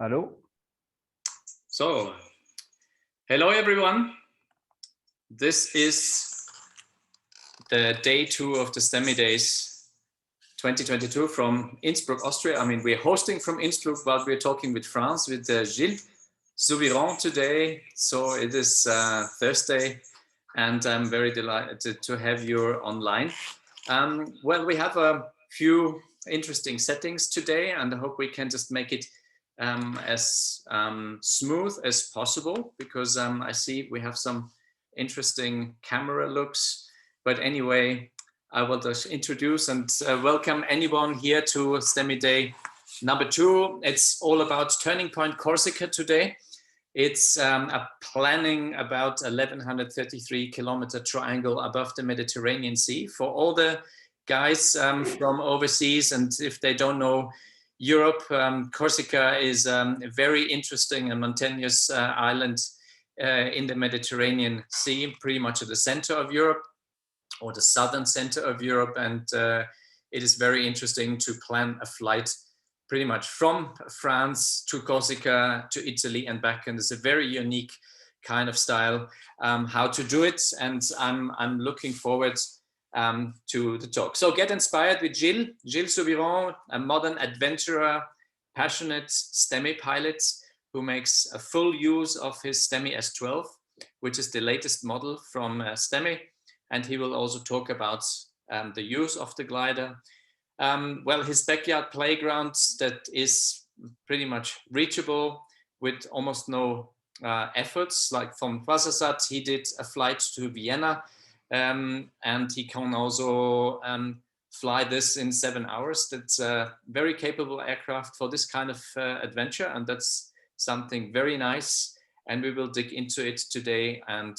Hello. So, hello everyone. This is the day 2 of the Stemme Days 2022 from Innsbruck, Austria. I mean, we're hosting from Innsbruck, but we're talking with France, with Gil Souviron today. So it is Thursday, and I'm very delighted to have you online. Well, we have a few interesting settings today, and I hope we can just make it as smooth as possible, because I see we have some interesting camera looks. But anyway, I will just introduce and welcome anyone here to Stemme Day number 2. It's all about Turning Point Corsica today. It's a planning about 1133 kilometer triangle above the Mediterranean Sea for all the guys from overseas. And if they don't know Europe, Corsica is a very interesting and mountainous island in the Mediterranean Sea, pretty much at the center of Europe, or the southern center of Europe. And it is very interesting to plan a flight pretty much from France to Corsica to Italy and back. And it's a very unique kind of style how to do it. And I'm looking forward to the talk. So get inspired with Gil Souviron, a modern adventurer, passionate Stemme pilot who makes a full use of his Stemme S12, which is the latest model from Stemme. And he will also talk about the use of the glider. Well, his backyard playground that is pretty much reachable with almost no efforts. Like from Ouarzazate, he did a flight to Vienna, and he can also fly this in 7 hours. That's a very capable aircraft for this kind of adventure, and that's something very nice. And we will dig into it today, and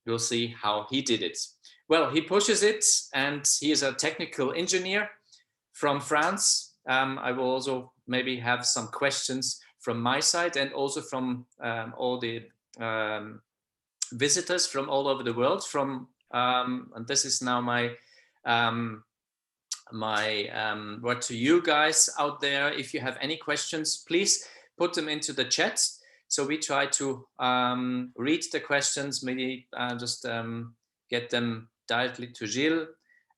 we'll see how he did it. Well, he pushes it, and he is a technical engineer from France. I will also maybe have some questions from my side, and also from all the visitors from all over the world. And this is now my word to you guys out there. If you have any questions, please put them into the chat. So we try to read the questions, maybe just get them directly to Gil,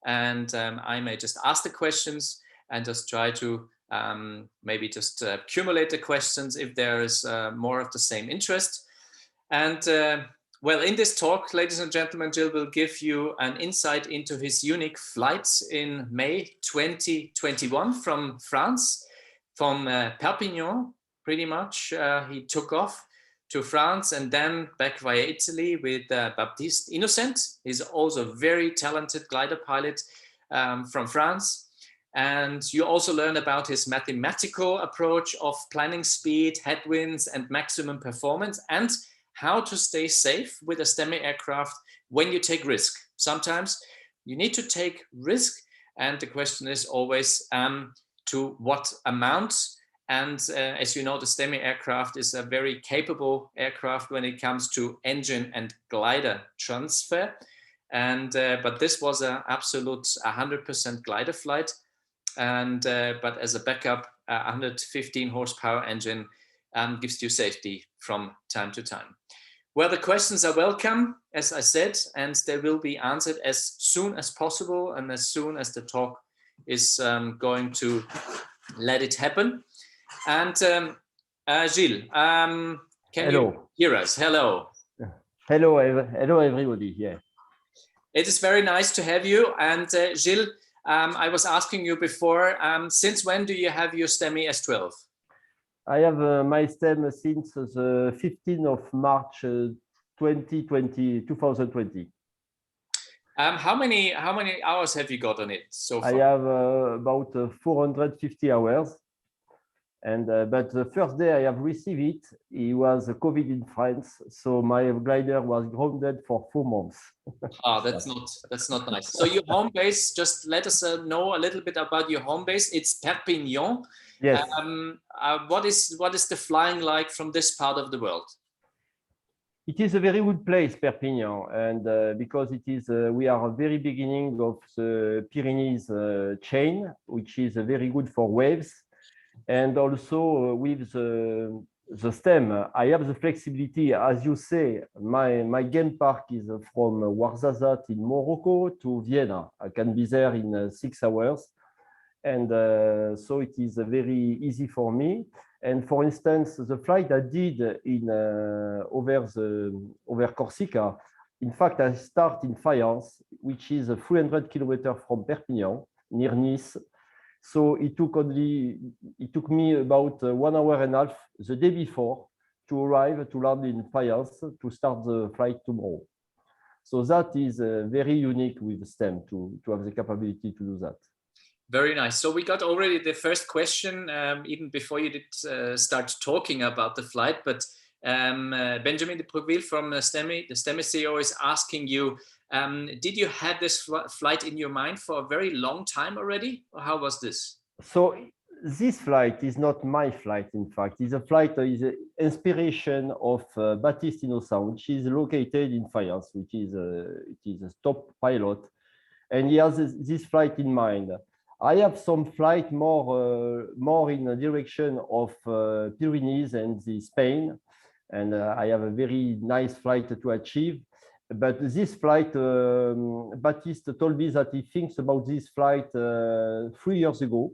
and I may just ask the questions and just try to maybe just accumulate the questions if there is more of the same interest. And well, in this talk, ladies and gentlemen, Gil will give you an insight into his unique flights in May 2021 from France, from Perpignan, pretty much. He took off to France and then back via Italy with Baptiste Innocent. He's also a very talented glider pilot from France. And you also learn about his mathematical approach of planning speed, headwinds, and maximum performance, and how to stay safe with a Stemme aircraft when you take risk. Sometimes you need to take risk, and the question is always to what amount. And as you know, the Stemme aircraft is a very capable aircraft when it comes to engine and glider transfer. And but this was an absolute 100% glider flight. And but as a backup, 115 horsepower engine gives you safety from time to time. Well, the questions are welcome, as I said, and they will be answered as soon as possible and as soon as the talk is going to let it happen. And Gilles, can you hear us? Hello. Hello, everybody. Yeah. It is very nice to have you. And Gilles, I was asking you before, since when do you have your Stemme S12? I have my Stemme since the 15th of March 2020. How many hours have you got on it so far? I have about 450 hours. And but the first day I have received it, it was COVID in France, so my glider was grounded for 4 months. That's not nice. So your home base, just let us know a little bit about your home base. It's Perpignan. Yes. What is the flying like from this part of the world? It is a very good place, Perpignan, and because it is, we are at the very beginning of the Pyrenees chain, which is very good for waves. And also with the Stemme, I have the flexibility. As you say, my game park is from Ouarzazate in Morroco to Vienna. I can be there in 6 hours. And so it is very easy for me. And for instance, the flight I did in over Corsica, in fact, I start in Fayence, which is 300 kilometers from Perpignan, near Nice. So it took me about 1 hour and a half the day before to arrive, to land in Fayence, to start the flight tomorrow. So that is very unique with Stemme to have the capability to do that. Very nice. So we got already the first question, even before you did start talking about the flight, but Benjamin de Brookville from Stemme, the Stemme CEO, is asking you, did you have this flight in your mind for a very long time already? Or how was this? So this flight is not my flight, in fact. It's a flight, is an inspiration of Baptiste Innocent, which is located in Fayence, which is a top pilot. And he has this flight in mind. I have some flight more in the direction of Pyrenees and Spain. And I have a very nice flight to achieve. But this flight, Baptiste told me that he thinks about this flight 3 years ago.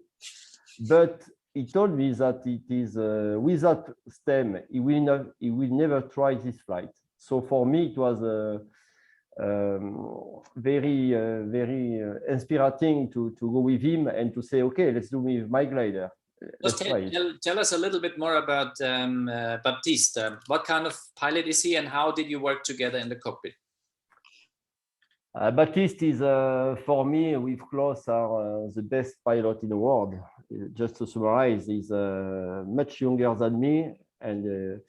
But he told me that it is without Stemme, he will never try this flight. So for me, it was very inspiring to go with him and to say, okay, let's do with my glider. Tell us a little bit more about Baptiste. What kind of pilot is he and how did you work together in the cockpit? Baptiste is, for me, with Klaus, are the best pilot in the world. Just to summarize, he's much younger than me, and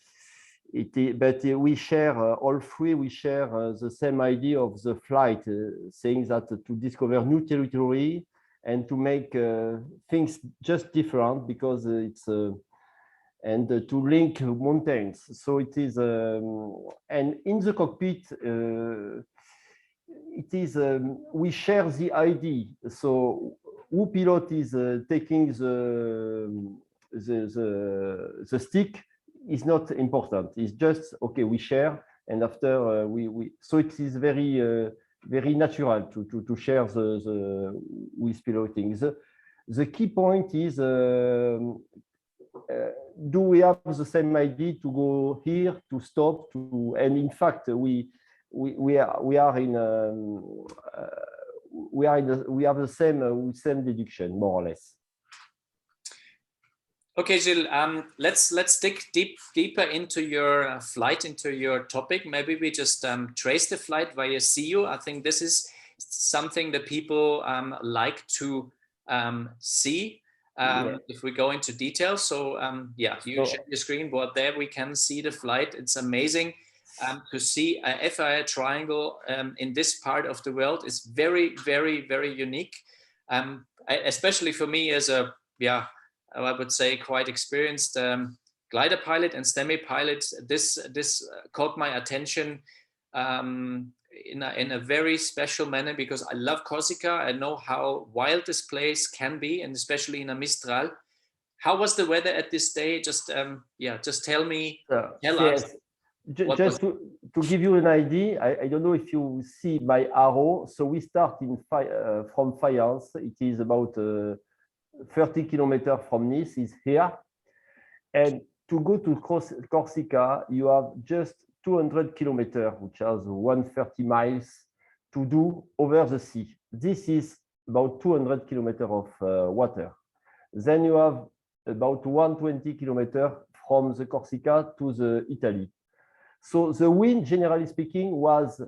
but we share, all three, we share the same idea of the flight, saying that to discover new territory and to make things just different, because it's and to link mountains. So it is, and in the cockpit, it is, we share the idea. So who pilot is taking the stick is not important. It's just, okay, we share, and after so it is very natural to share the who is piloting. The key point is, do we have the same idea to go here, to stop, and in fact we have the same deduction, more or less. Okay, Gil, let's dig deeper into your flight, into your topic. Maybe we just trace the flight via CU. I think this is something that people like to see. If we go into detail. So yeah, you check your screen board there. We can see the flight. It's amazing to see a FIA triangle in this part of the world. Is very, very, very unique, especially for me as a, yeah, I would say quite experienced glider pilot and Stemme pilot. This caught my attention in a very special manner, because I love Corsica. I know how wild this place can be, and especially in a Mistral. How was the weather at this day? Just yeah, just tell me. Tell us. Just to give you an idea, I don't know if you see my arrow. So we start from Fayence. It is about 30 kilometers from Nice, is here. And to go to Corsica, you have just 200 kilometers, which has 130 miles to do over the sea. This is about 200 kilometers of water. Then you have about 120 kilometers from the Corsica to the Italy. So the wind, generally speaking, was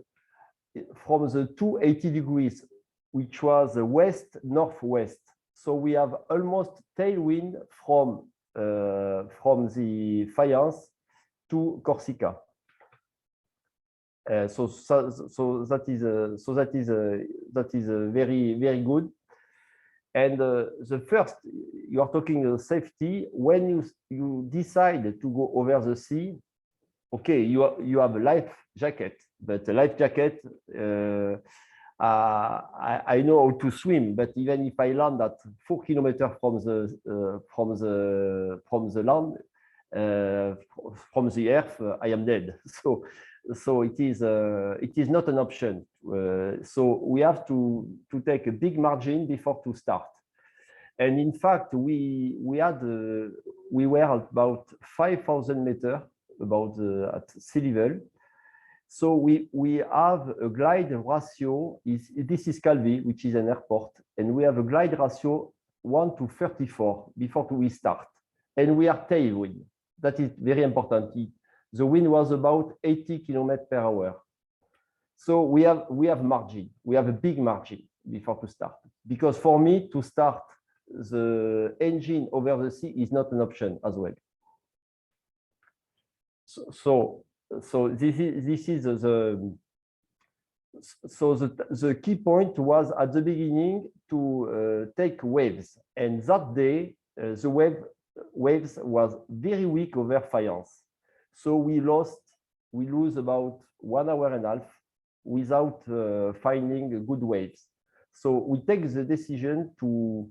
from the 280 degrees, which was west-northwest. So we have almost tailwind from the Fayence to Corsica. So that is very, very good. And the first, you are talking safety. When you decide to go over the sea, okay, you have a life jacket, but a life jacket, I I know how to swim, but even if I land at 4 kilometers from the land, from the earth, I am dead. So it is not an option. So we have to take a big margin before to start. And in fact, we were at about 5,000 meters at sea level. So we have a glide ratio. This is Calvi, which is an airport, and we have a glide ratio 1 to 34 before we start. And we are tailwind. That is very important. The wind was about 80 kilometers per hour. So we have margin. We have a big margin before to start. Because for me to start the engine over the sea is not an option as well. So this is the key point was at the beginning to take waves, and that day the waves was very weak over Fayence. So we lose about 1 hour and a half without finding good waves. So we take the decision to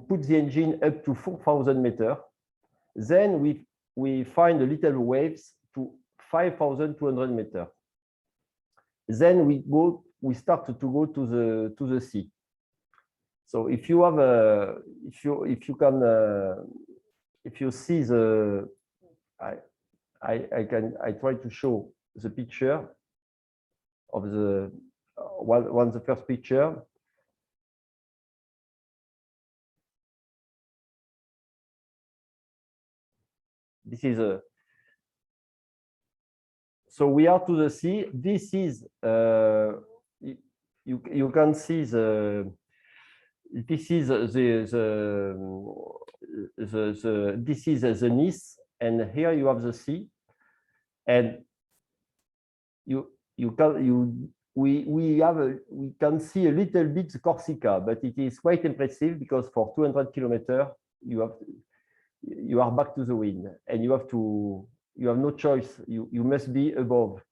put the engine up to 4,000 meters. Then we find a little waves to 5,200 meters. Then we start to go to the sea. So if you have if you see the, I try to show the picture of the the first picture. This is so we are to the sea. This is you can see this is this is the Nice, and here you have the sea, and we can see a little bit the Corsica, but it is quite impressive because for 200 kilometers you are back to the wind, and you have no choice. You must be above.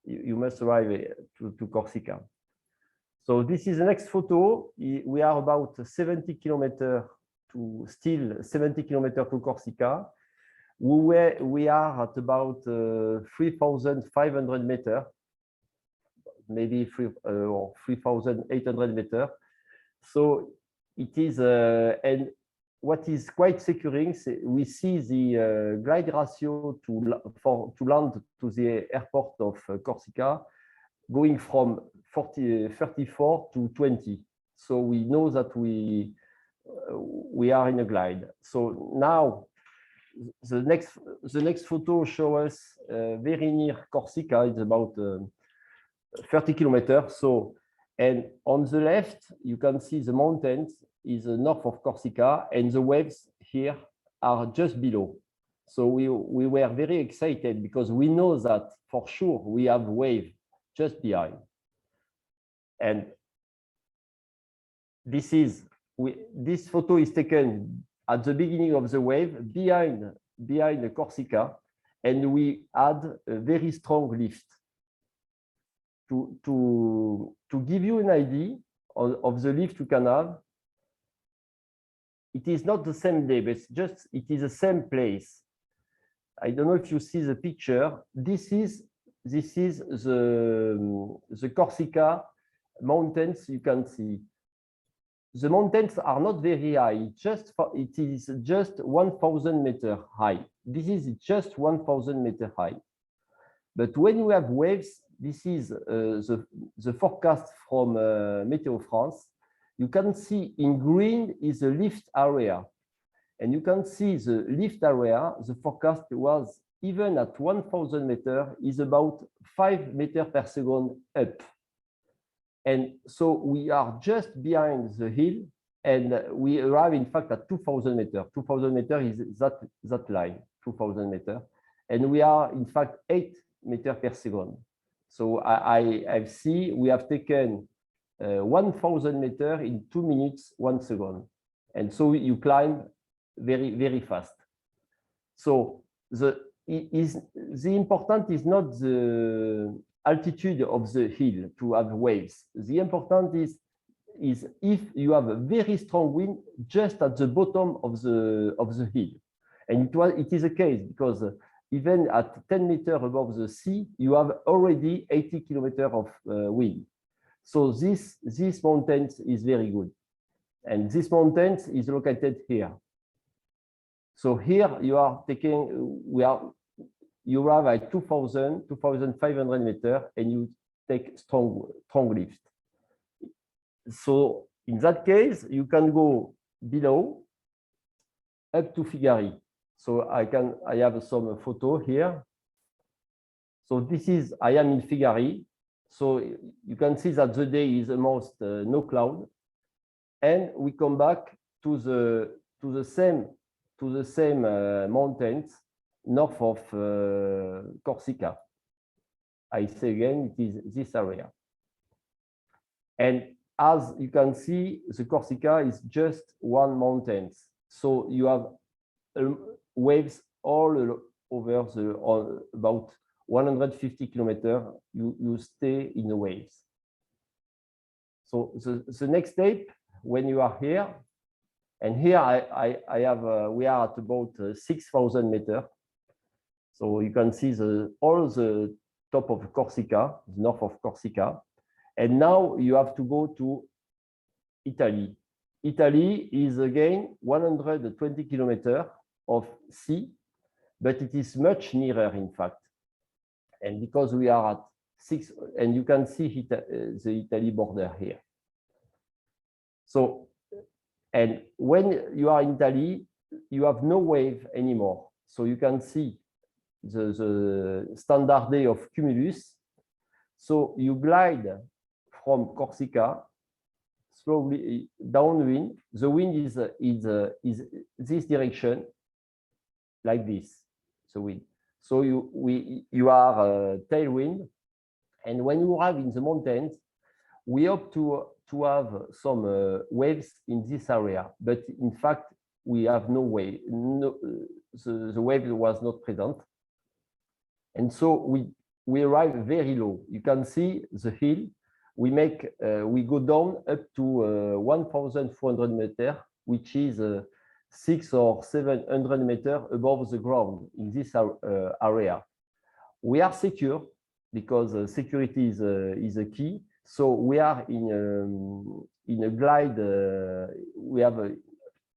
You must arrive to Corsica. So this is the next photo. We are about 70 kilometers to 70 kilometers to Corsica. We are at about 3,500 meters, maybe 3,800 meters. So it is, and what is quite securing, we see the glide ratio to land to the airport of Corsica going from 34 to 20. So we know that we are in a glide. So now the next photo shows us very near Corsica. It's about 30 kilometers. So, and on the left you can see the mountains is north of Corsica, and the waves here are just below. So we were very excited because we know that for sure we have wave just behind. And this photo is taken at the beginning of the wave behind the Corsica, and we add a very strong lift. To give you an idea of the lift you can have, it is not the same day, but it is the same place. I don't know if you see the picture. This is the Corsica mountains. You can see the mountains are not very high. It is just 1,000 meters high. This is just 1,000 meters high. But when you have waves, this is the forecast from Météo France. You can see in green is the lift area. And you can see the lift area, the forecast was even at 1,000 meters is about 5 meters per second up. And so we are just behind the hill, and we arrive in fact at 2,000 meters. 2,000 meters is that line, 2,000 meters. And we are in fact 8 meters per second. So I see we have taken 1,000 meters in 2 minutes, 1 second. And so you climb very, very fast. So the important is not the altitude of the hill to have waves. The important is is if you have a very strong wind just at the bottom of the hill. And it is a case because even at 10 meters above the sea, you have already 80 kilometers of wind. So this mountain is very good. And this mountain is located here. So here you are taking, you arrive at 2,500 meters and you take strong lift. So in that case, you can go below up to Figari. So I have some photo here. So this is, I am in Figari. So you can see that the day is almost no cloud. And we come back to the same mountains north of Corsica. I say again, it is this area. And as you can see, the Corsica is just one mountain. So you have waves all over about 150 kilometers. You stay in the waves. So the next step, when you are here, and here I have we are at about 6,000 meters. So you can see all the top of Corsica, north of Corsica. And now you have to go to Italy. Italy is again 120 kilometers of sea, but it is much nearer, in fact. And because we are at 6, and you can see the Italy border here. So, and when you are in Italy, you have no wave anymore. So you can see the standard day of cumulus. So you glide from Corsica slowly downwind. The wind is this direction, like this. The wind. So you are tailwind, and when you arrive in the mountains, we hope to have some waves in this area, but in fact we have no wave. No, the wave was not present, and so we arrive very low. You can see the hill. We go down up to 1,400 meters, which is 600 or 700 meters above the ground in this area. We are secure because security is a key. So we are in a glide. We have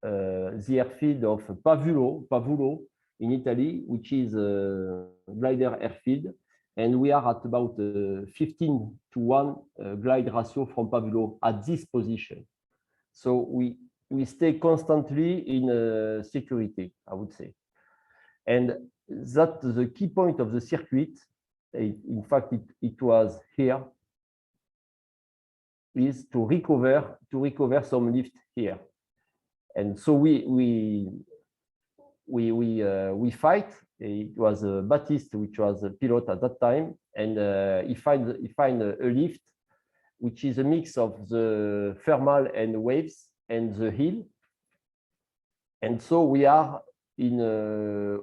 the airfield of Pavulo in Italy, which is a glider airfield. And we are at about 15:1 glide ratio from Pavulo at this position. So we stay constantly in security, I would say. And that's the key point of the circuit. In fact, it was here, is to recover some lift here. And so we fight. It was Baptiste, which was a pilot at that time, and he find a lift, which is a mix of the thermal and waves and the hill. And so we are in a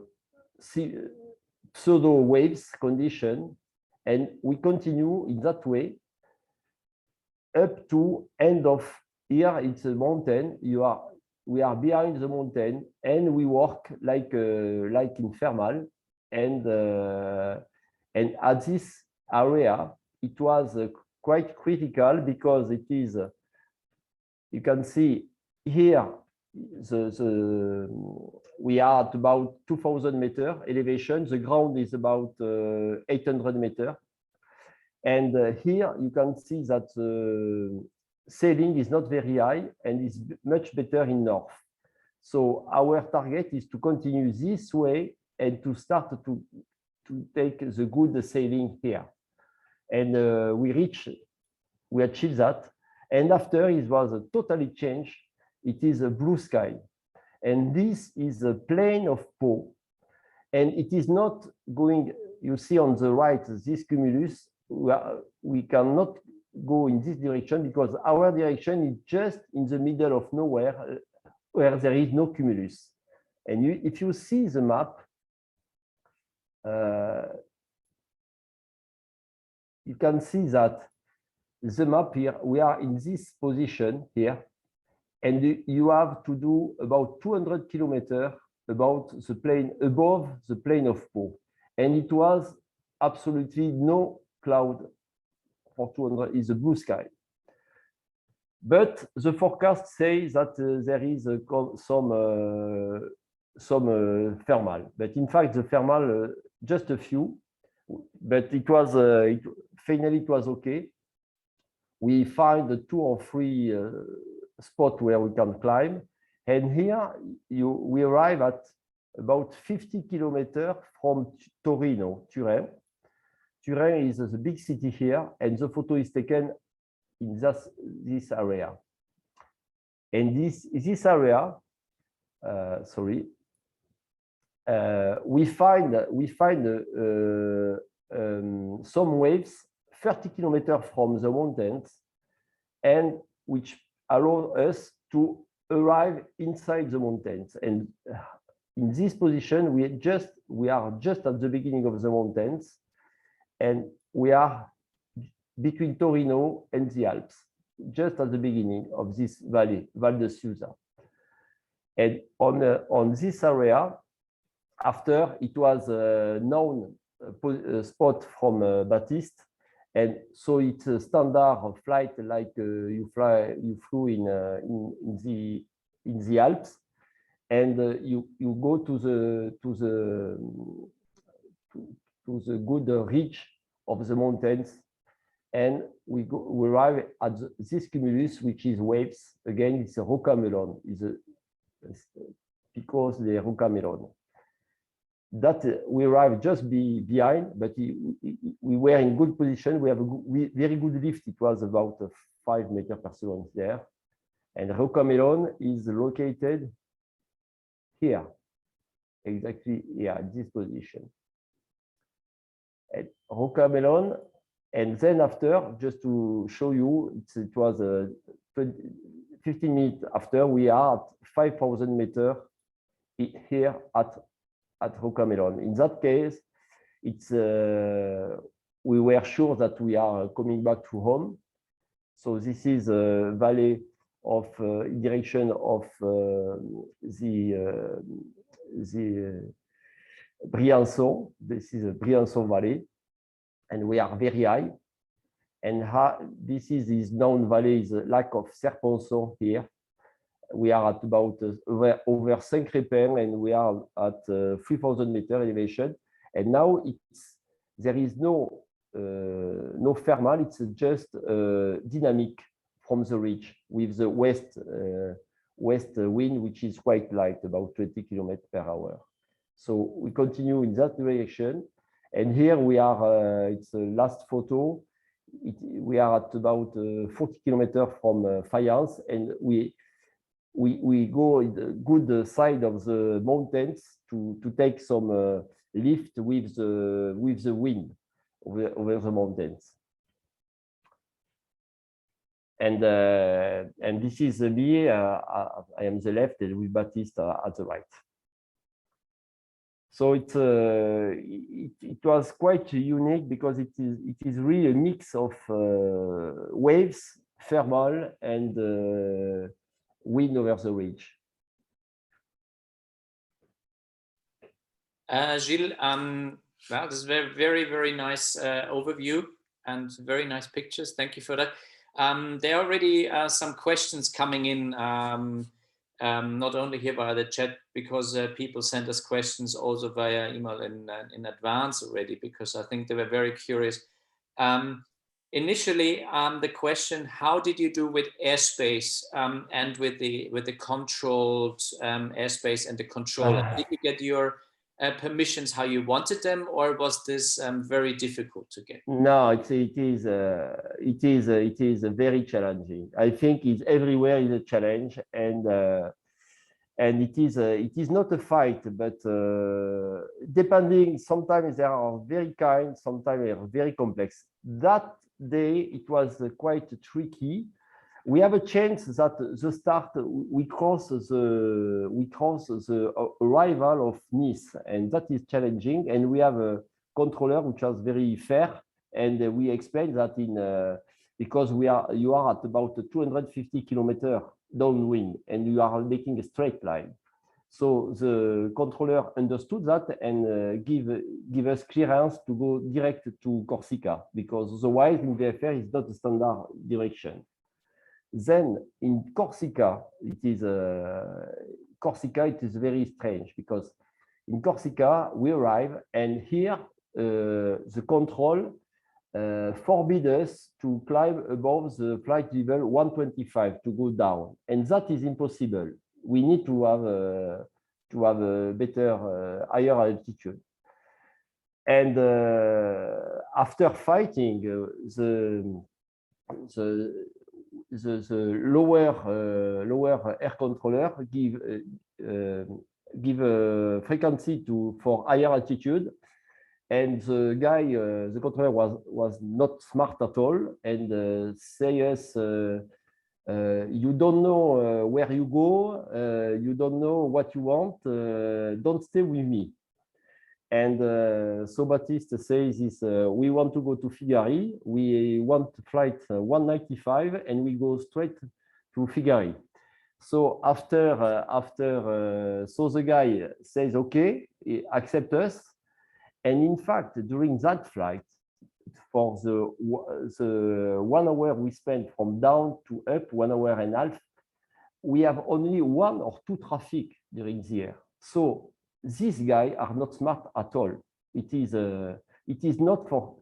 pseudo waves condition, and we continue in that way up to end of here. It's a mountain. We are behind the mountain, and we work like in thermal. And at this area, it was quite critical because it is. You can see here we are at about 2,000 meters elevation. The ground is about 800 meters. And here you can see that sailing is not very high and is much better in north. So our target is to continue this way and to start to take the good sailing here. And we achieved that. And after it was a totally changed. It is a blue sky. And this is a plane of Po. And it is not going, you see on the right, this cumulus, we cannot go in this direction because our direction is just in the middle of nowhere where there is no cumulus. And if you see the map, you can see that the map here, we are in this position here, and you have to do about 200 kilometers about the plane, above the plane of Po. And it was absolutely no cloud for 200, is a blue sky. But the forecast says that there is some thermal, but in fact the thermal just a few, but it was finally it was okay. We find 2 or 3 spots where we can climb, and here we arrive at about 50 kilometers from Torino, Turin. Turin is the big city here, and the photo is taken in this area. And this area, we find some waves 30 kilometers from the mountains, and which allow us to arrive inside the mountains. And in this position, we are just at the beginning of the mountains, and we are between Torino and the Alps, just at the beginning of this valley, Val de Susa. And on this area, after it was a known spot from Baptiste, and so it's a standard flight like you flew in the Alps, and you go to the good ridge of the mountains, and we arrive at this cumulus, which is waves. Again, it's a Rocamelon, because the Rocamelon. That we arrived just behind, but we were in good position. We have a very good lift. It was about 5 meters per second there. And Rocamelon is located here, exactly here, at this position. At Rocamelon, and then after, just to show you, it was 15 minutes after, we are at 5,000 meters here at Rocamelon. In that case, it's we were sure that we are coming back to home. So this is a valley of in direction of the Briançon. This is a Briançon valley, and we are very high. And this is this known valley is Lac of Serponçon here. We are at about over 5 repères, and we are at 3,000 meter elevation. And now there is no thermal, it's just dynamic from the ridge with the west wind, which is quite light, about 20 kilometers per hour. So we continue in that direction. And here we are, it's the last photo. We are at about 40 kilometers from Fayence, and we go in the good side of the mountains to take some lift with the wind over the mountains. And this is me. I am the left, and with Baptiste at the right. So it was quite unique because it is really a mix of waves, thermal, and wind over the ridge. Gilles, wow, this is a very, very nice overview and very nice pictures. Thank you for that. There are already some questions coming in, not only here via the chat, because people sent us questions also via email in advance already, because I think they were very curious. Initially, the question: how did you do with airspace and with the controlled airspace and the controller? Did you get your permissions how you wanted them, or was this very difficult to get? No, it is very challenging. I think it's everywhere is a challenge, and it is not a fight, but depending. Sometimes they are very kind, sometimes they are very complex. That day it was quite tricky. We have a chance that the start we cross the arrival of Nice, and that is challenging. And we have a controller which was very fair, and we explained that because you are at about 250 kilometers downwind and you are making a straight line. So the controller understood that and give us clearance to go direct to Corsica, because otherwise in VFR is not the standard direction. Then in Corsica, it is very strange, because in Corsica we arrive and here the control forbid us to climb above the flight level 125 to go down, and that is impossible. We need to have a better higher altitude. And after fighting, the lower air controller give a frequency for higher altitude, and the guy, the controller was not smart at all, and say us, you don't know where you go, you don't know what you want, don't stay with me. And so Baptiste says this, we want to go to Figari, we want flight 195, and we go straight to Figari. So so the guy says, okay, he accepts us. And in fact, during that flight, for the 1 hour we spent from down to up, 1 hour and a half, we have only 1 or 2 traffic during the air. So these guys are not smart at all. It is not for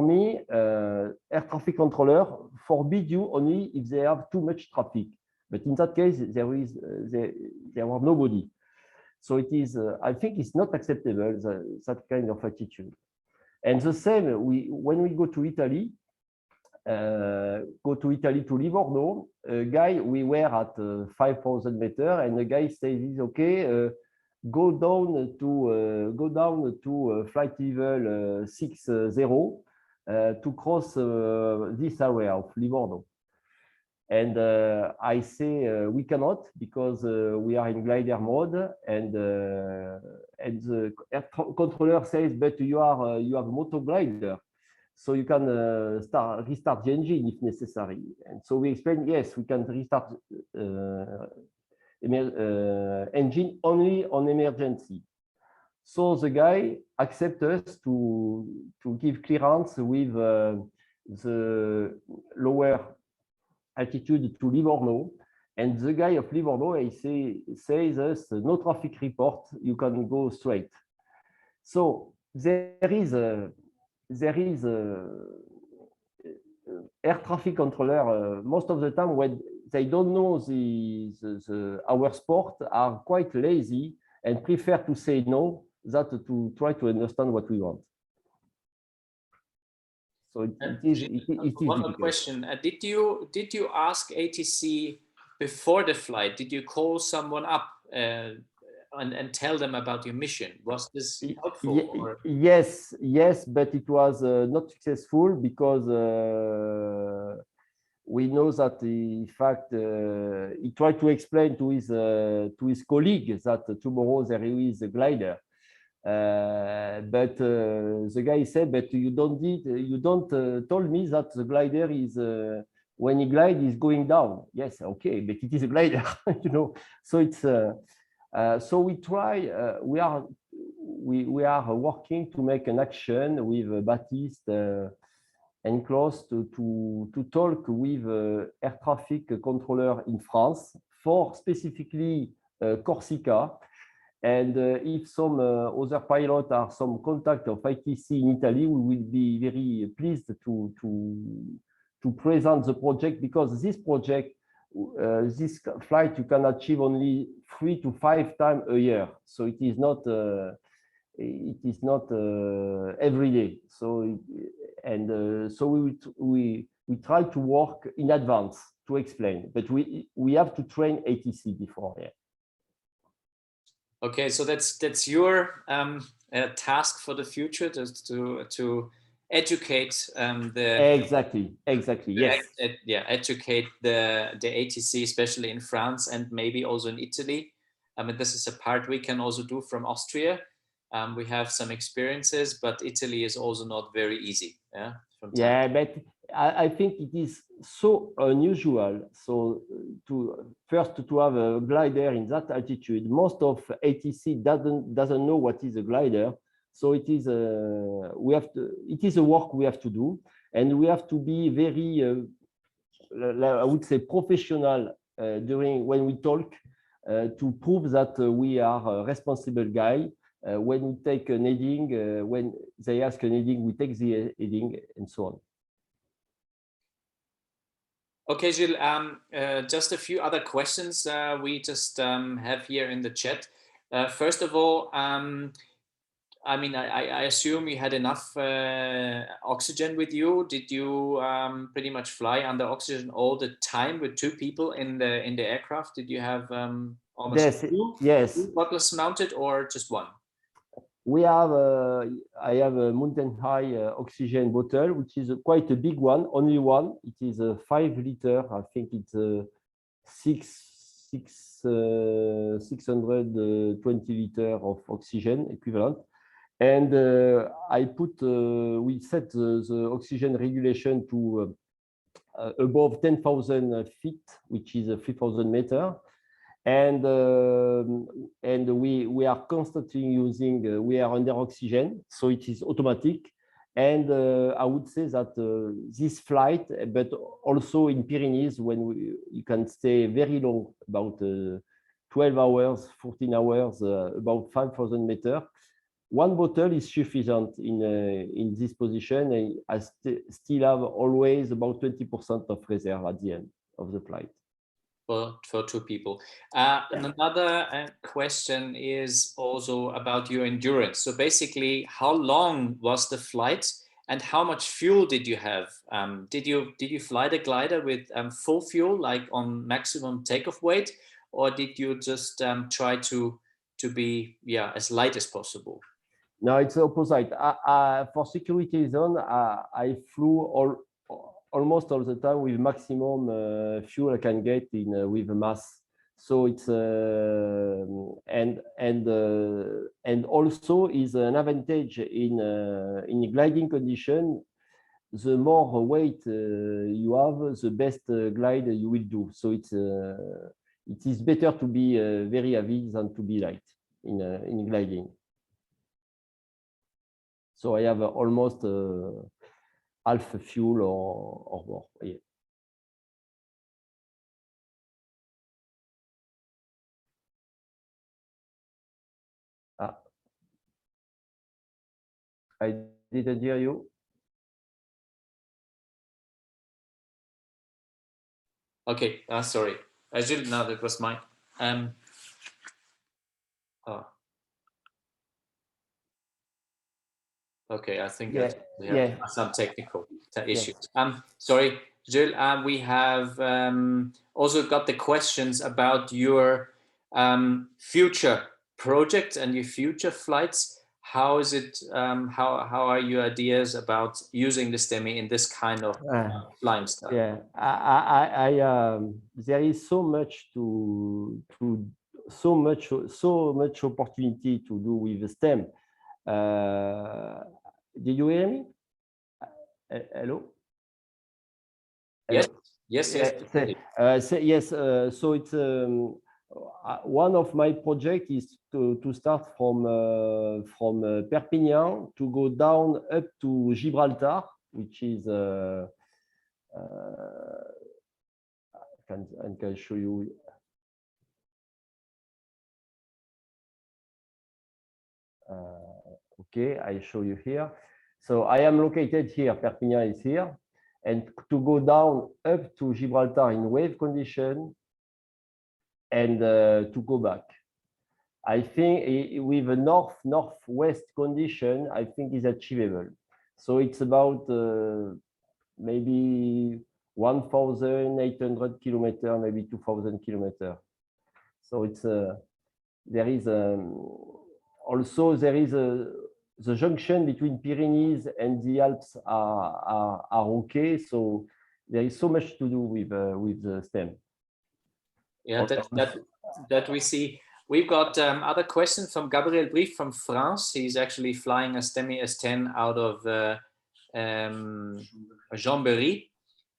me, air traffic controller forbid you only if they have too much traffic. But in that case, there was nobody. So it is, I think it's not acceptable, that kind of attitude. And the same, when we go to Italy, to Livorno, a guy, we were at 5,000 meters, and the guy says, okay, go down to flight level 60 to cross this area of Livorno. And I say we cannot, because we are in glider mode, and the air controller says, but you have motor glider, so you can restart the engine if necessary. And so we explain, yes, we can restart engine only on emergency. So the guy accepts us to give clearance with the lower altitude to Livorno, and the guy of Livorno says us, no traffic report, you can go straight. So there is air traffic controller most of the time, when they don't know our sport, are quite lazy and prefer to say no than to try to understand what we want. So it is one more question. Did you ask ATC before the flight? Did you call someone up and tell them about your mission? Was this helpful? Yes, but it was not successful, because we know that in fact he tried to explain to his colleague that tomorrow there is a glider. But the guy said, but you don't told me that the glider is when he glides is going down. Yes, okay, but it is a glider, you know. So it's so we try. We are working to make an action with Baptiste and close to talk with air traffic controller in France for specifically Corsica. And if some other pilots are some contact of ITC in Italy, we will be very pleased to present the project, because this project, this flight, you can achieve only 3 to 5 times a year. So it is not every day. So so we try to work in advance to explain, but we have to train ATC before. Yeah. Okay, so that's your task for the future, to educate exactly yes, educate the ATC, especially in France and maybe also in Italy. I mean, this is a part we can also do from Austria. We have some experiences, but Italy is also not very easy. Yeah, but I think it is so unusual. So to have a glider in that altitude, most of ATC doesn't know what is a glider. So it is it is a work we have to do, and we have to be very I would say professional when we talk to prove that we are a responsible guy. When we take an heading, when they ask an heading, we take the heading, and so on. Okay, Gilles, just a few other questions we just have here in the chat. First of all, I mean, I assume you had enough oxygen with you. Did you pretty much fly under oxygen all the time with two people in the aircraft? Did you have almost two bottles mounted, or just one? We have I have a mountain high oxygen bottle, which is quite a big one, only one. It is a 5 liter. I think it's 620 liter of oxygen equivalent. And we set the oxygen regulation to above 10,000 feet, which is 3,000 meters. And we are constantly using, we are under oxygen, so it is automatic. And I would say that this flight, but also in Pyrenees, when you can stay very long, about 12 hours, 14 hours, about 5,000 meters, one bottle is sufficient in this position, and I still have always about 20% of reserve at the end of the flight. For two people. Another question is also about your endurance. So basically, how long was the flight, and how much fuel did you have? Did you fly the glider with full fuel, like on maximum takeoff weight, or did you just try to be as light as possible? No, it's the opposite. For security reasons, I flew almost all the time with maximum fuel I can get with mass. So it's and also is an advantage in gliding condition. The more weight you have, the best glide you will do. So it is better to be very heavy than to be light in gliding. So I have almost half fuel or more. Yeah. I didn't hear you. Okay, sorry. Gilles, no, that was mine. Okay, I think we have some technical issues. Sorry, Gilles, we have also got the questions about your future projects and your future flights. How is it? How are your ideas about using the Stemme in this kind of flying style? Yeah, there is so much so much opportunity to do with the Stemme. Did you hear me? Hello? Yes. Yes. Yes. So it's one of my projects is to start from Perpignan to go down up to Gibraltar, which is I can show you. Okay, I show you here. So I am located here. Perpignan is here, and to go down up to Gibraltar in wave condition, and to go back. I think with a northwest condition, I think is achievable. So it's about maybe 1,800 kilometers, maybe 2,000 kilometers. So it's there is also the junction between Pyrenees and the Alps are okay. So there is so much to do with the Stemme. Yeah, that we see. We've got other questions from Gabriel Brief from France. He's actually flying a Stemme S10 out of Jean-Berry,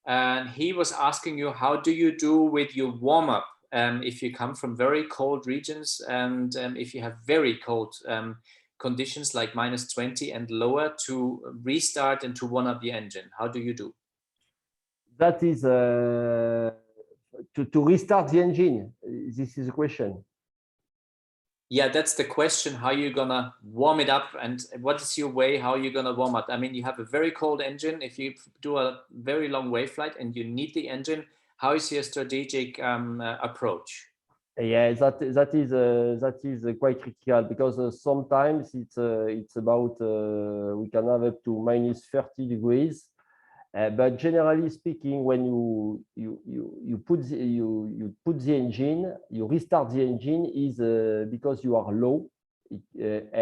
and he was asking you, how do you do with your warm-up if you come from very cold regions and if you have very cold conditions like -20 and lower to restart and to warm up the engine? How do you do? That is to restart the engine. This is a question. Yeah, that's the question. How you're gonna warm it up, and what is your way? How you're gonna warm up? I mean, you have a very cold engine. If you do a very long wave flight and you need the engine, how is your strategic approach? Yeah, that is quite critical because sometimes it's about we can have up to -30 degrees. But generally speaking, when you put the engine, you restart the engine is because you are low,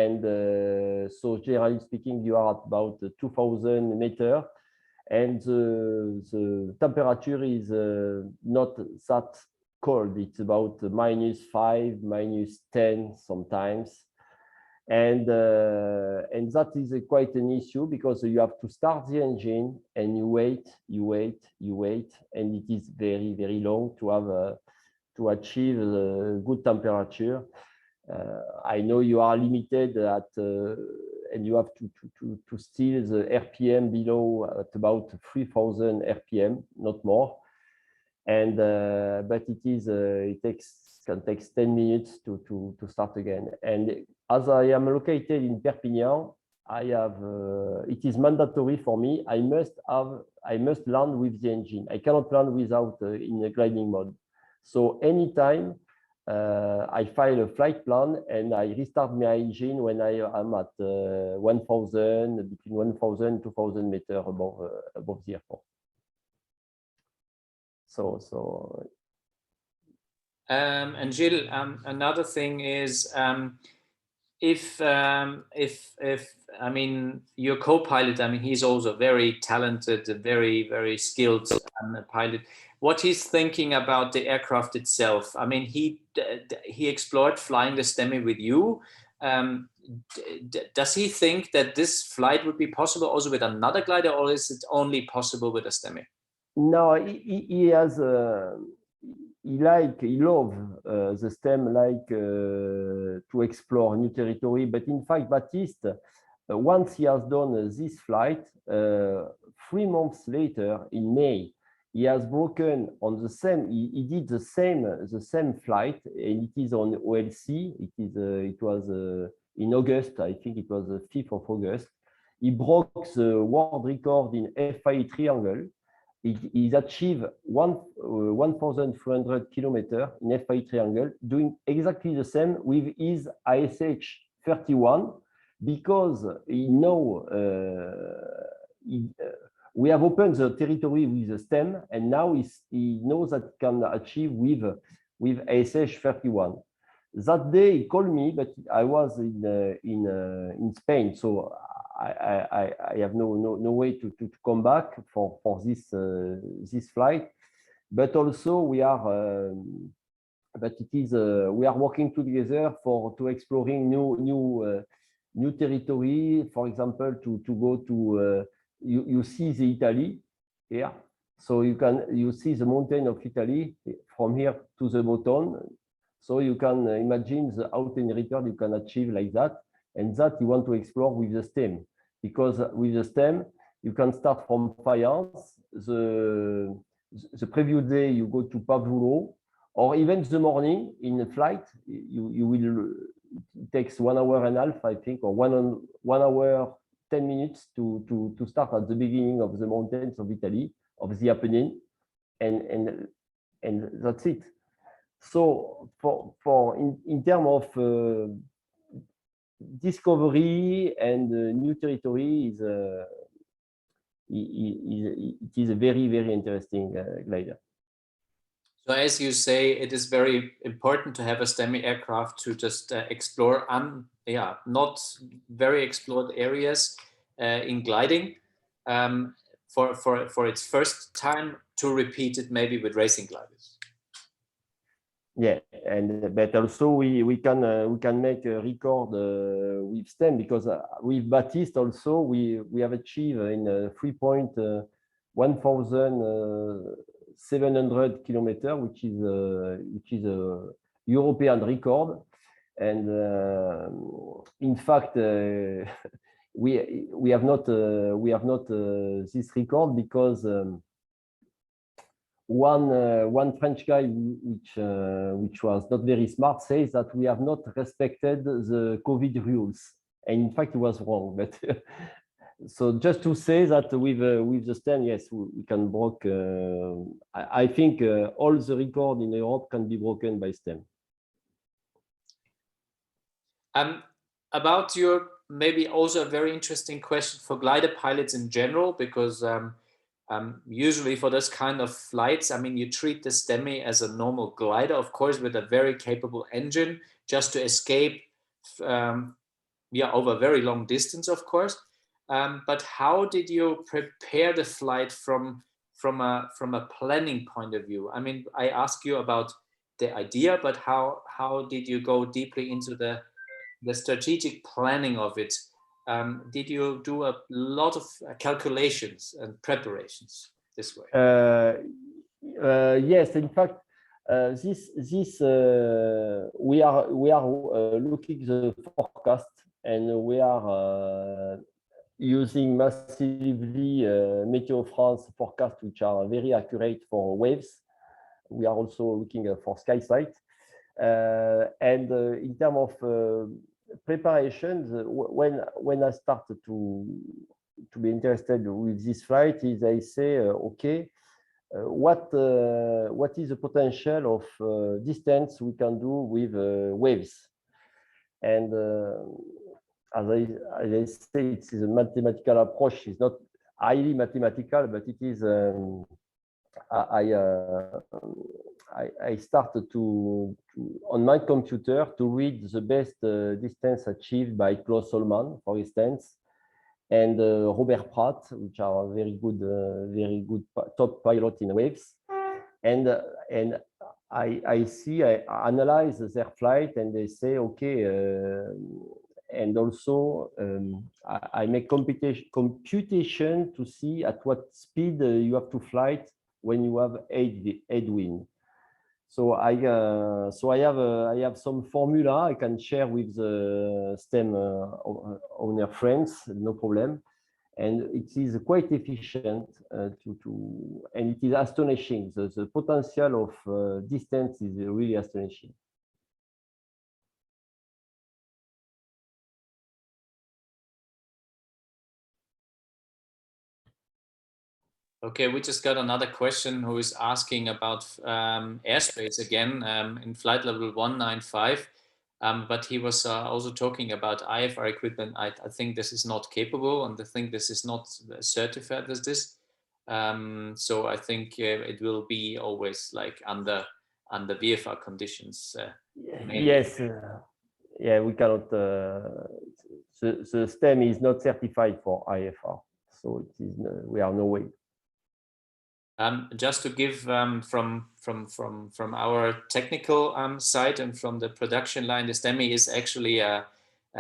and so generally speaking, you are at about 2,000 meters, and the temperature is not that cold. It's about -5, -10 sometimes. And that is quite an issue because you have to start the engine and you wait, and it is very, very long to have to achieve a good temperature. I know you are limited at, and you have to steal the RPM below at about 3,000 RPM, not more. And but can take 10 minutes to start again. And as I am located in Perpignan, I have it is mandatory for me. I must land with the engine. I cannot land without in a gliding mode. So anytime I file a flight plan and I restart my engine when I am at 1,000, between 1,000 and 2,000 meters above the airport. And Gil, another thing is if I mean your co-pilot, I mean he's also very talented, very, very skilled pilot. What he's thinking about the aircraft itself? I mean, he explored flying the Stemme with you. Does he think that this flight would be possible also with another glider, or is it only possible with a Stemme? No, he has. He loves the Stemme, to explore new territory. But in fact, Baptiste, once he has done this flight, 3 months later, in May, he has broken on the same. He did the same flight, and it is on OLC. It was in August. I think it was the 5th of August. He broke the world record in FIA triangle. He's achieved 1,300 kilometers in FIA triangle, doing exactly the same with his ISH 31, because he knows we have opened the territory with the Stemme, and now he knows that he can achieve with ISH 31. That day he called me, but I was in Spain, so I have no way to come back for this flight. But also we are we are working together to exploring new territory. For example, to go to you see the Italy here, so you see the mountain of Italy from here to the bottom. So you can imagine the out and return you can achieve like that, and that you want to explore with the Stemme, because with the Stemme you can start from Fayence. The previous day you go to Pavoulo, or even the morning in a flight you will. It takes 1 hour and a half, I think, or 1 hour 10 minutes to start at the beginning of the mountains of Italy, of the Apennine, and that's it. So in terms of discovery and new territory, it is a very, very interesting glider. So as you say, it is very important to have a Stemme aircraft to just explore not very explored areas in gliding for its first time, to repeat it maybe with racing gliders. Yeah, and but also we can make a record with Stemme, because with Baptiste also we have achieved in 3,1700 kilometers, which is a European record. And in fact, we have not this record because one French guy which was not very smart says that we have not respected the COVID rules, and in fact he was wrong. But so just to say that with the Stemme, yes, we can break. I think all the record in Europe can be broken by Stemme. About your, maybe also a very interesting question for glider pilots in general, because usually for this kind of flights, I mean, you treat the Stemme as a normal glider, of course, with a very capable engine, just to escape over very long distance, of course. But how did you prepare the flight from a planning point of view? I mean, I ask you about the idea, but how did you go deeply into the strategic planning of it? Did you do a lot of calculations and preparations this way? Yes, in fact, we are looking the forecast, and we are using massively Meteo France forecasts, which are very accurate for waves. We are also looking for sky sight. And in terms of preparations, when I started to be interested with this flight, is I say, okay, what is the potential of distance we can do with waves? And as I say, it's a mathematical approach. It's not highly mathematical, but it is. I started to on my computer to read the best distance achieved by Klaus Solman, for instance, and Robert Pratt, which are very good top pilot in waves. And I analyze their flight, and they say, okay, and also I make computation to see at what speed you have to fly when you have headwind. So I have some formula I can share with the Stemme owner friends, no problem, and it is quite efficient and it is astonishing. The potential of distance is really astonishing. Okay, we just got another question who is asking about airspace again in flight level 195, but he was also talking about IFR equipment. I think this is not capable, and I think this is not certified as this. So I think it will be always like under VFR conditions. Yes, yeah, we cannot. The Stemme is not certified for IFR, so it is. We are no way. Just to give from our technical side and from the production line, the Stemme is actually a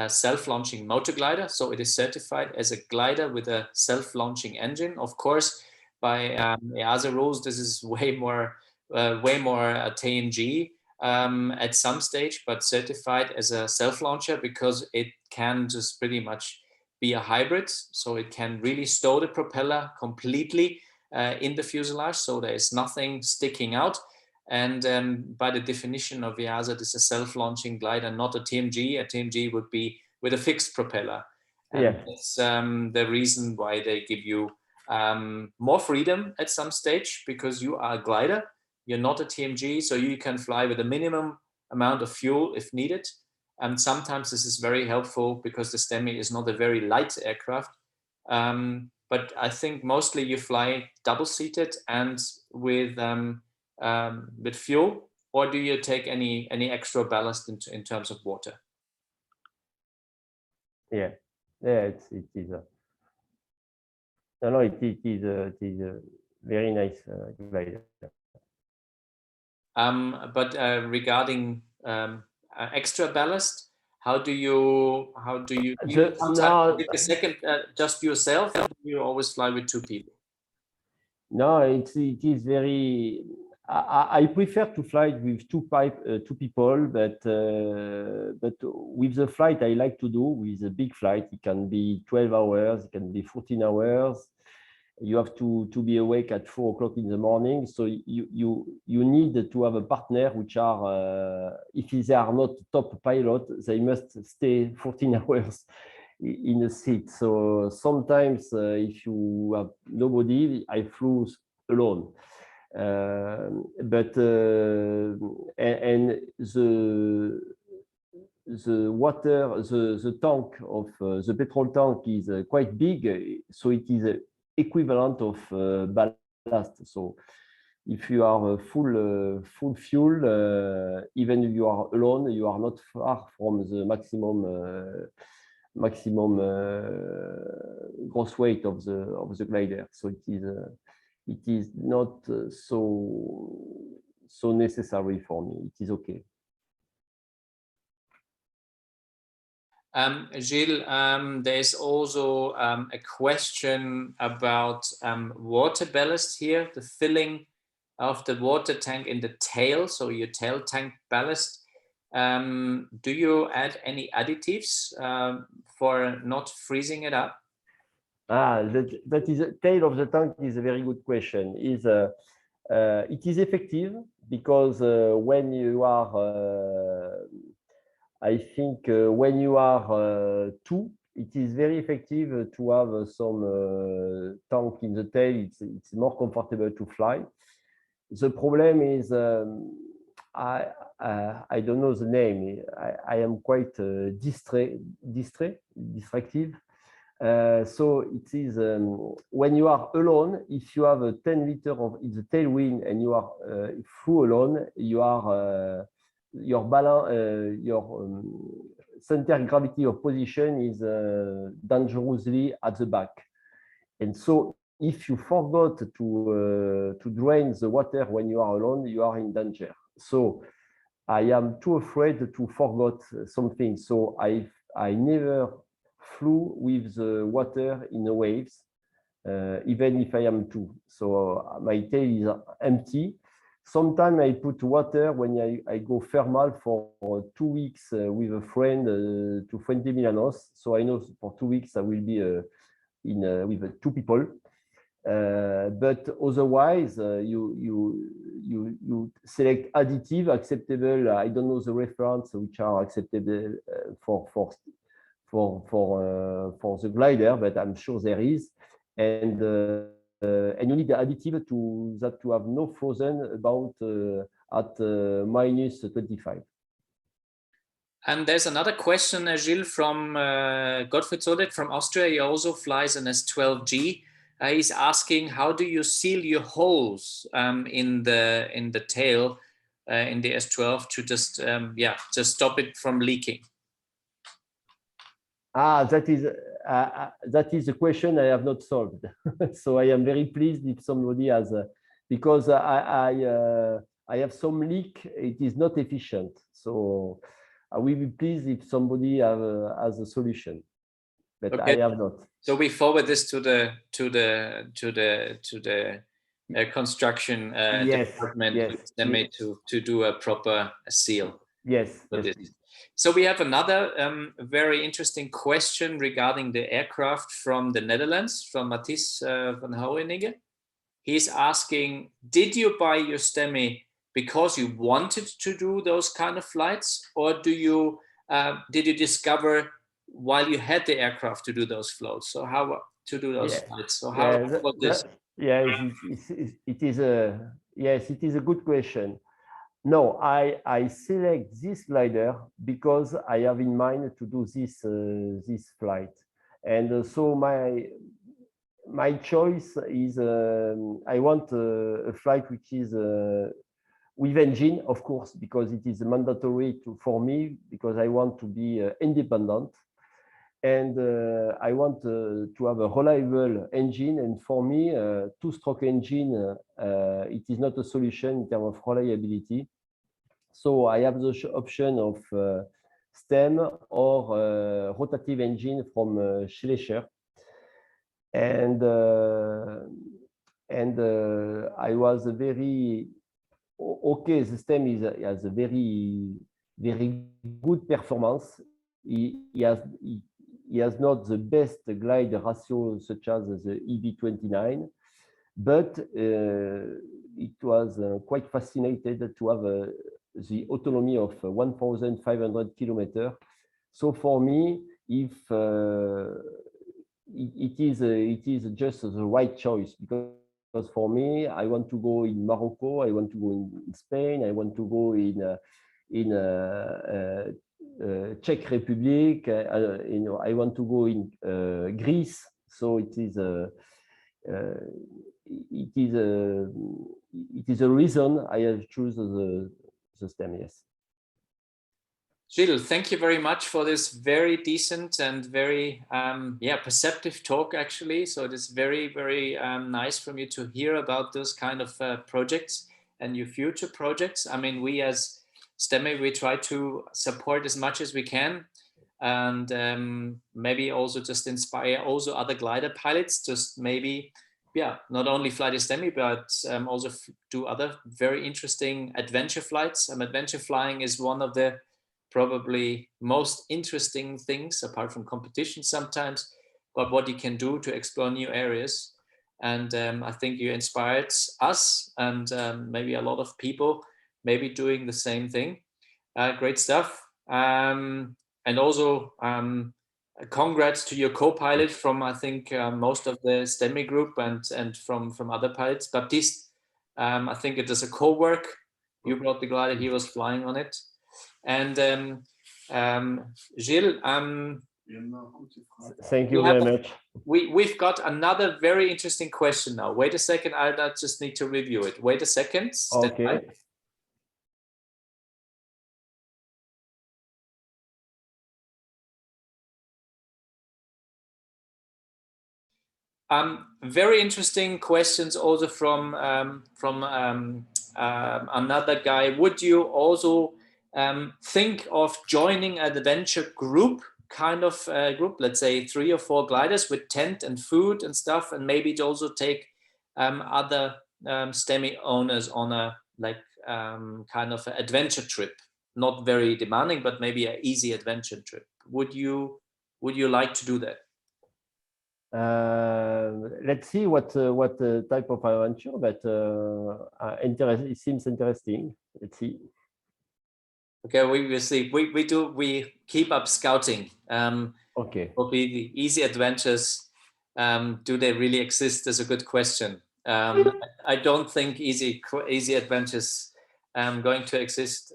self-launching motor glider, so it is certified as a glider with a self-launching engine. Of course, by EASA rules, this is way more TNG at some stage, but certified as a self-launcher because it can just pretty much be a hybrid, so it can really stow the propeller completely in the fuselage, so there is nothing sticking out. And by the definition of EASA, this is a self-launching glider, not a TMG. A TMG would be with a fixed propeller. And yeah, that's the reason why they give you more freedom at some stage, because you are a glider, you're not a TMG, so you can fly with a minimum amount of fuel if needed. And sometimes this is very helpful because the Stemme is not a very light aircraft. But I think mostly you fly double-seated and with fuel, or do you take any extra ballast in terms of water? Yeah, it is. No, it is a very nice glider. But regarding extra ballast, how do you sometimes with the second just yourself, or do you always fly with 2 people? No, it is very. I prefer to fly with two people, but with the flight I like to do with a big flight, it can be 12 hours, it can be 14 hours. You have to be awake at 4 o'clock in the morning, so you need to have a partner which are if they are not top pilot, they must stay 14 hours in a seat. So sometimes if you have nobody, I flew alone. But and the water, the tank of the petrol tank is quite big, so it is equivalent of ballast. So if you are full fuel, even if you are alone, you are not far from the maximum gross weight of the glider. So it is not so necessary for me. It is okay. Gilles, there's also a question about water ballast here, the filling of the water tank in the tail, so your tail tank ballast. Do you add any additives for not freezing it up? That is a tail of the tank is a very good question. It is effective because when you are I think when you are two, it is very effective to have some tank in the tail. It's more comfortable to fly. The problem is I don't know the name. I am quite distractive. So it is when you are alone, if you have a 10 liter of in the tailwind and you are full alone, you are your balance, your center of gravity of position is dangerously at the back. And so if you forgot to drain the water when you are alone, you are in danger. So I am too afraid to forget something. So I never flew with the water in the waves, even if I am two. So my tail is empty. Sometimes I put water when I go thermal for 2 weeks with a friend to Fuente Milanos. So I know for 2 weeks I will be with 2 people. But otherwise, you select additive acceptable. I don't know the reference which are acceptable for the glider, but I'm sure there is. And you need the additive to have no frozen about at minus 25. And there's another question, Gilles, from Gottfried Sodet from Austria. He also flies an S12G. He's asking, how do you seal your holes in the tail in the S12 to just stop it from leaking? That is a question I have not solved. So I am very pleased if somebody has, because I have some leak. It is not efficient. So I will be pleased if somebody has a solution, but okay. I have not. So we forward this to the construction department to do a proper seal. Yes. So we have another very interesting question regarding the aircraft from the Netherlands, from Matthijs van Houwenigge. He's asking, did you buy your Stemme because you wanted to do those kind of flights, or did you discover while you had the aircraft to do those flows? So how to do those flights? So how about this? It is a good question. No, I select this glider because I have in mind to do this flight, and so my choice is I want a flight which is with engine, of course, because it is mandatory for me, because I want to be independent. And I want to have a reliable engine. And for me, two-stroke engine, it is not a solution in terms of reliability. So I have the option of Stemme or rotative engine from Schlecher. And I was very okay. The Stemme has a very good performance. He has not the best glide ratio such as the EB29, but it was quite fascinated to have the autonomy of 1,500 kilometers. So for me, if it is just the right choice, because for me, I want to go in Morroco, I want to go in Spain, I want to go in Czech Republic, I want to go in Greece. So it is a reason I have chosen the Stemme. Yes. Gil, thank you very much for this very decent and very perceptive talk, actually. So it is very, very nice from you to hear about those kind of projects and your future projects. I mean, we as Stemme, we try to support as much as we can, and maybe also just inspire also other glider pilots, just maybe, not only fly the Stemme, but also do other very interesting adventure flights. Adventure flying is one of the probably most interesting things, apart from competition sometimes, but what you can do to explore new areas. And I think you inspired us and maybe a lot of people maybe doing the same thing. Great stuff. And also congrats to your co-pilot from, I think, most of the Stemme group and from other pilots. Baptiste, I think it is a co-work. You brought the glider, he was flying on it. And Gil, thank you very much. We've got another very interesting question now. Wait a second, I just need to review it. Wait a second. Okay. Very interesting questions also from another guy. Would you also think of joining an adventure group, kind of group, let's say 3 or 4 gliders with tent and food and stuff, and maybe to also take other Stemme owners on a kind of adventure trip, not very demanding, but maybe an easy adventure trip? Would you like to do that? Let's see what type of adventure, but it seems interesting. Let's see. Okay, we will see. We keep up scouting. Okay. Will be the easy adventures. Do they really exist? Is a good question. I don't think easy adventures going to exist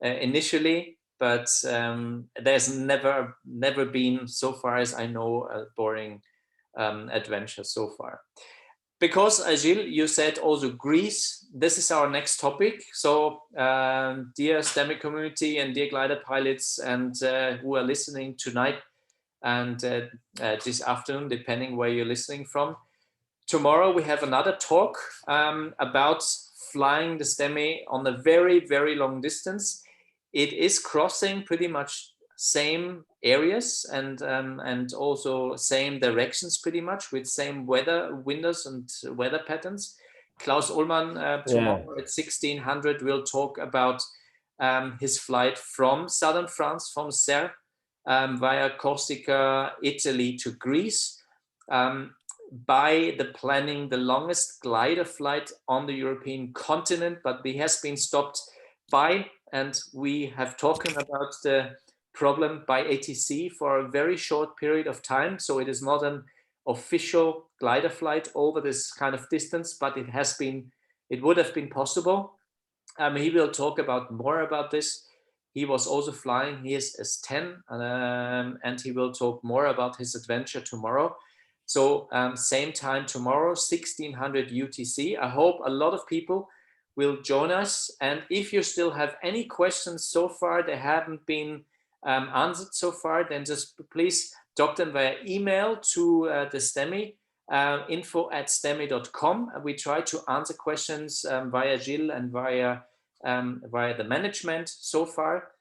initially, but there's never been, so far as I know, a boring adventure so far. Because, Gil, you said also Greece, this is our next topic. So, dear Stemme community and dear glider pilots and who are listening tonight and this afternoon, depending where you're listening from, tomorrow we have another talk about flying the Stemme on a very, very long distance. It is crossing pretty much same areas and also same directions pretty much, with same weather windows and weather patterns. Klaus Ullmann tomorrow at 1600 will talk about his flight from southern France, from Serres, via Corsica, Italy to Greece, by the planning the longest glider flight on the European continent, but he has been stopped by, and we have talked about the problem by ATC for a very short period of time. So it is not an official glider flight over this kind of distance, but it would have been possible. He will talk more about this. He was also flying his S10, and he will talk more about his adventure tomorrow. So same time tomorrow, 1600 UTC. I hope a lot of people will join us. And if you still have any questions so far, they haven't been answered so far, then just please drop them via email to the Stemme, info@stemme.com. We try to answer questions via Gil and via the management so far.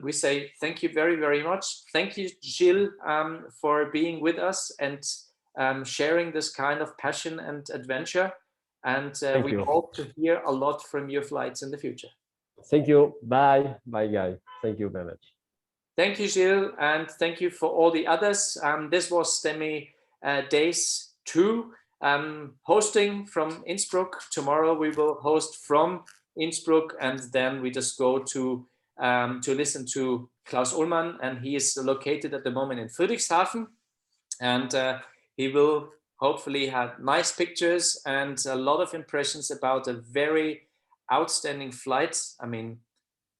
We say thank you very, very much. Thank you, Gil, for being with us and sharing this kind of passion and adventure. And we hope to hear a lot from your flights in the future. Thank you. Bye. Bye, guys. Thank you very much. Thank you, Gil, and thank you for all the others. This was Stemme Days 2, hosting from Innsbruck. Tomorrow we will host from Innsbruck, and then we just go to listen to Klaus Ullmann, and he is located at the moment in Friedrichshafen, and he will hopefully have nice pictures and a lot of impressions about a very outstanding flight. I mean,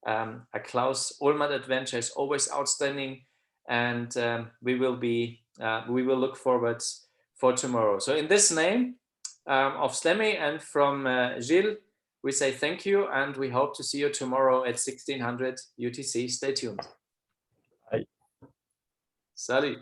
a Klaus Ullmann adventure is always outstanding, and we will look forward for tomorrow. So in this name of Stemme and from Gil, we say thank you, and we hope to see you tomorrow at 1600 UTC. Stay tuned. Bye. Salut.